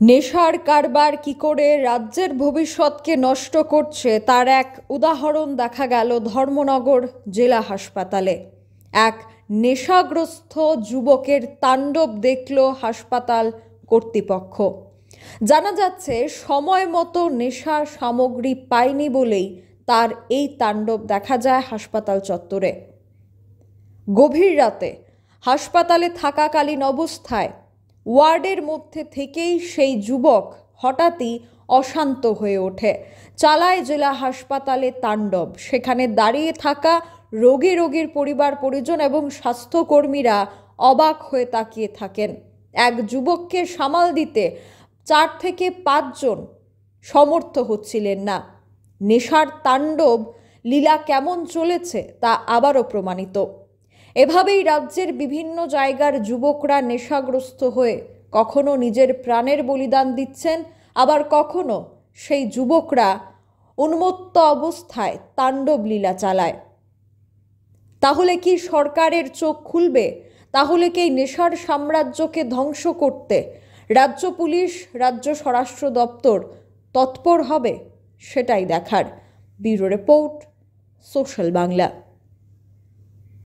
নেশার কারবার কি করে রাজ্যের ভবিষ্যৎকে নষ্ট করছে তার এক উদাহরণ দেখা গেল ধর্মনগর জেলা হাসপাতালে। এক নেশাগ্রস্ত যুবকের তাণ্ডব দেখল হাসপাতাল কর্তৃপক্ষ। জানা যাচ্ছে সময় মতো নেশা সামগ্রী পায়নি বলেই তার এই তাণ্ডব দেখা যায় হাসপাতাল চত্বরে। গভীর রাতে হাসপাতালে থাকাকালীন অবস্থায় ওয়ার্ডের মধ্যে থেকেই সেই যুবক হঠাৎই অশান্ত হয়ে ওঠে, চালায় জেলা হাসপাতালে তাণ্ডব। সেখানে দাঁড়িয়ে থাকা রোগীর পরিবার পরিজন এবং স্বাস্থ্যকর্মীরা অবাক হয়ে তাকিয়ে থাকেন। এক যুবককে সামাল দিতে 4 থেকে 5 জন সমর্থ হচ্ছিলেন না। নেশার তাণ্ডব লীলা কেমন চলেছে তা আবারও প্রমাণিত। এভাবেই রাজ্যের বিভিন্ন জায়গার যুবকরা নেশাগ্রস্ত হয়ে কখনো নিজের প্রাণের বলিদান দিচ্ছেন, আবার কখনো সেই যুবকরা উন্মত্ত অবস্থায় তাণ্ডব লীলা চালায়। তাহলে কি সরকারের চোখ খুলবে? তাহলে কি নেশার সাম্রাজ্যকে ধ্বংস করতে রাজ্য পুলিশ, রাজ্য স্বরাষ্ট্র দপ্তর তৎপর হবে? সেটাই দেখার। Bureau report, social Bangla.